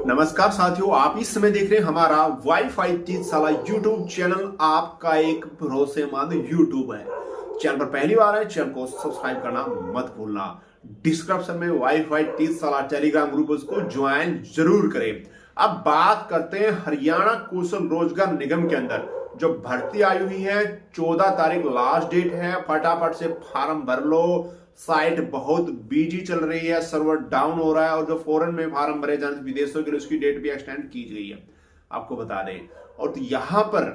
नमस्कार साथियों, आप इस समय देख रहे हैं हमारा वाईफाई 30 साला यूट्यूब चैनल। आपका एक भरोसेमंद यूट्यूब है। चैनल पर पहली बार है, चैनल को सब्सक्राइब करना मत भूलना। डिस्क्रिप्शन में वाईफाई 30 साला टेलीग्राम ग्रुप, उसको ज्वाइन जरूर करें। अब बात करते हैं हरियाणा कौशल रोजगार निगम के अंदर जो भर्ती आई हुई है। 14 तारीख लास्ट डेट है। फटाफट से फार्म भर लो। साइट बहुत बिजी चल रही है, सर्वर डाउन हो रहा है, और जो फॉरेन में फार्म भरे जाने विदेशों के लिए उसकी डेट भी एक्सटेंड की गई है, आपको बता दें। और तो यहां पर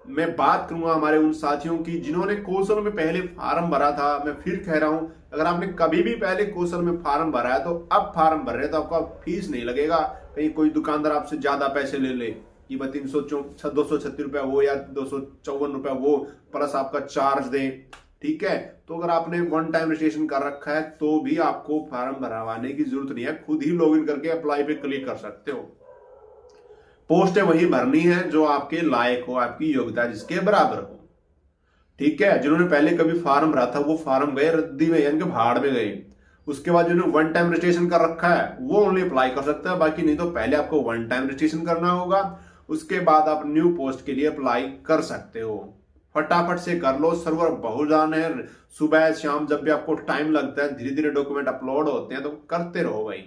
मैं बात करूंगा हमारे उन साथियों की जिन्होंने कौशल में पहले फार्म भरा था। मैं फिर कह रहा हूं, अगर आपने कभी भी पहले कौशल में फार्म भरा है तो अब फार्म भर रहे तो आपका फीस नहीं लगेगा। कहीं कोई दुकानदार आपसे ज्यादा पैसे ले ले कि 236 रुपया वो या 254 रुपया वो प्लस आपका चार्ज दे, ठीक है। तो अगर आपने वन टाइम रजिस्ट्रेशन कर रखा है तो भी आपको फॉर्म भरवाने की जरूरत नहीं है, खुद ही लॉगिन करके अप्लाई पे क्लिक कर सकते हो। पोस्ट वही भरनी है जो आपके लायक हो, आपकी योग्यता जिसके बराबर हो, ठीक है। जिन्होंने पहले कभी फॉर्म भरा था वो फॉर्म गए रद्दी में, यानी कि भाड़ में गए। उसके बाद जिन्होंने वन टाइम रजिस्ट्रेशन कर रखा है वो ओनली अप्लाई कर सकता है, बाकी नहीं तो पहले आपको वन टाइम रजिस्ट्रेशन करना होगा, उसके बाद आप न्यू पोस्ट के लिए अप्लाई कर सकते हो। फटाफट से कर लो, सर्वर बहुत जान है। सुबह शाम जब भी आपको टाइम लगता है, धीरे धीरे डॉक्यूमेंट अपलोड होते हैं, तो करते रहो भाई,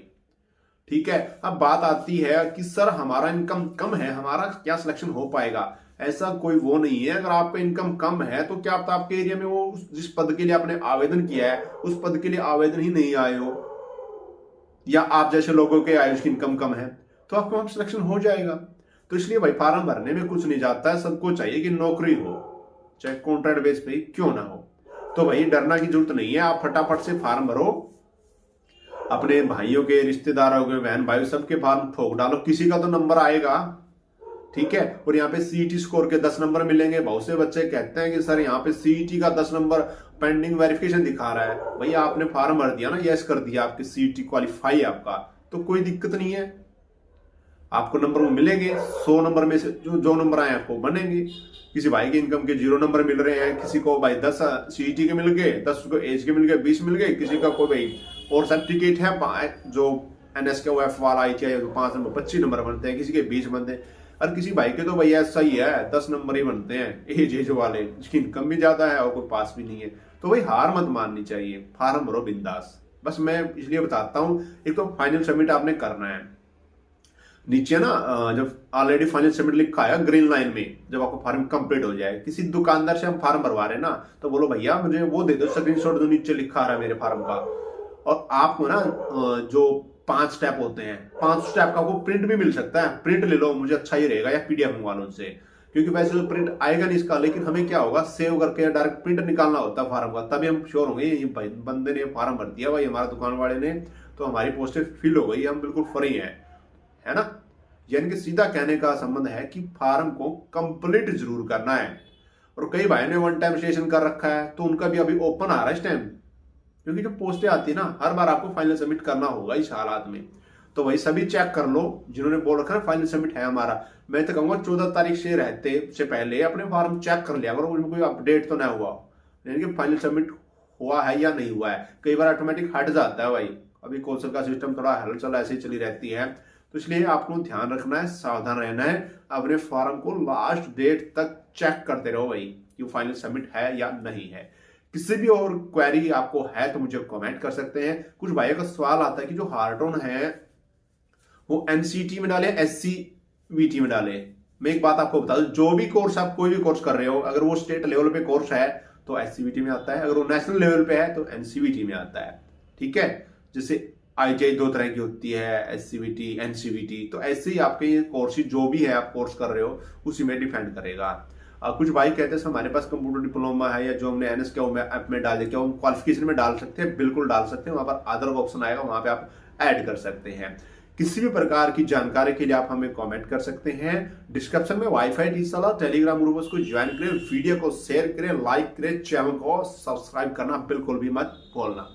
ठीक है। अब बात आती है कि सर हमारा इनकम कम है, हमारा क्या सिलेक्शन हो पाएगा? ऐसा कोई वो नहीं है। अगर आपका इनकम कम है तो क्या आप आपके एरिया में वो जिस पद के लिए आपने आवेदन किया है उस पद के लिए आवेदन ही नहीं आए हो, या आप जैसे लोगों के आयुष की इनकम कम है, तो आपका वहां सिलेक्शन हो जाएगा। तो इसलिए भाई फार्म भरने में कुछ नहीं जाता है। सबको चाहिए कि नौकरी हो, चाहे कॉन्ट्रैक्ट बेस पे क्यों ना हो। तो भाई डरना की जरूरत नहीं है, आप फटाफट से फार्म भरो। अपने भाइयों के, रिश्तेदारों के, बहन भाई सबके फार्म ठोक डालो, किसी का तो नंबर आएगा, ठीक है। और यहाँ पे सीईटी स्कोर के 10 नंबर मिलेंगे। बहुत से बच्चे कहते हैं कि सर यहाँ पे सीईटी का 10 नंबर पेंडिंग वेरिफिकेशन दिखा रहा है। भैया आपने फार्म भर दिया ना, यस कर दिया, आपके सीईटी क्वालिफाई है आपका, तो कोई दिक्कत नहीं है। आपको नंबर वो मिलेंगे, 100 नंबर में से जो नंबर आए आपको बनेंगे। किसी भाई के इनकम के 0 नंबर मिल रहे हैं, किसी को भाई 10 सीईटी के मिल गए, 10 को एज के मिल गए, 20 मिल गए, किसी का कोई भाई और सर्टिफिकेट है जो एनएस के ओएफ वाला ITI 5 नंबर 25 नंबर बनते हैं, किसी के 20 बनते हैं। और किसी भाई के तो भैया ऐसा ही है, 10 नंबर ही बनते हैं, एज वाले, जिसकी इनकम भी ज्यादा है और कोई पास भी नहीं है। तो भाई हार मत माननी चाहिए, फार्म भरो बिंदास। बस मैं इसलिए बताता हूँ, एक तो फाइनल सबमिट आपने करना है। नीचे ना जब ऑलरेडी फाइनल सबमिट लिखा है ग्रीन लाइन में, जब आपका फॉर्म कंप्लीट हो जाए, किसी दुकानदार से हम फॉर्म भरवा रहे हैं ना, तो बोलो भैया मुझे वो दे दो स्क्रीनशॉट जो नीचे लिखा आ रहा है मेरे फॉर्म का। और आपको ना जो 5 स्टेप होते हैं, 5 स्टेप का आपको प्रिंट भी मिल सकता है, प्रिंट ले लो, मुझे अच्छा ही रहेगा, या PDF मंगवा लो उनसे, क्योंकि वैसे तो प्रिंट आएगा नहीं इसका। लेकिन हमें क्या होगा, सेव करके डायरेक्ट प्रिंट निकालना होता है फॉर्म का, तभी हम श्योर होंगे ये भाई बंदे ने फॉर्म भर दिया, भाई हमारा दुकान वाले ने, तो हमारी पोस्टें फिल हो गई, हम बिल्कुल फ्री हैं, है ना। यानी कि सीधा कहने का संबंध है कि फार्म को कंप्लीट जरूर करना है। और कई भाई ने वन टाइम रजिस्ट्रेशन कर रखा है तो उनका भी अभी ओपन आ रहा है इस टाइम, क्योंकि जो पोस्टें आती है ना, हर बार आपको फाइनल सबमिट करना होगा इस हालात में। तो वही सभी चेक कर लो जिन्होंने बोल रखा है फाइनल सबमिट है हमारा। मैं तो कहूंगा 14 तारीख से रहते से पहले अपने फॉर्म चेक कर लिया करो, उनमें कोई अपडेट तो ना हुआ, यानी कि फाइनल सबमिट हुआ है या नहीं हुआ है। कई बार ऑटोमेटिक हट जाता है भाई, अभी कौशल का सिस्टम थोड़ा हलचल ऐसे ही चली रहती है। तो इसलिए आपको ध्यान रखना है, सावधान रहना है, अपने फॉर्म को लास्ट डेट तक चेक करते रहो भाई कि वो फाइनल सबमिट है या नहीं है। किसी भी और क्वेरी आपको है तो मुझे कमेंट कर सकते हैं। कुछ भाइयों का सवाल आता है कि जो हार्टोन है वो NCT में डाले, SCVT में डाले। मैं एक बात आपको बता दूं, जो भी कोर्स आप कोई भी कोर्स कर रहे हो, अगर वो स्टेट लेवल पे कोर्स है तो SCVT में आता है, अगर वो नेशनल लेवल पे है तो NCVT में आता है, ठीक है। जैसे ITI 2 तरह की होती है, SCVT, NCVT, तो ऐसे ही आपके ये कोर्स जो भी है आप कोर्स कर रहे हो उसी में डिपेंड करेगा। कुछ भाई कहते हैं हमारे पास कंप्यूटर डिप्लोमा है, या जो हमने NS के ऐप में डाल दिया, क्या हम क्वालिफिकेशन में डाल सकते हैं? बिल्कुल डाल सकते हैं, वहां पर अदर ऑप्शन आएगा, वहां पे आप ऐड कर सकते हैं। किसी भी प्रकार की जानकारी के लिए आप हमें कमेंट कर सकते हैं। डिस्क्रिप्शन में वाईफाई 30 साला टेलीग्राम ग्रुप उसको ज्वाइन करें, वीडियो को शेयर करें, लाइक करें, चैनल को सब्सक्राइब करना बिल्कुल भी मत भूलना।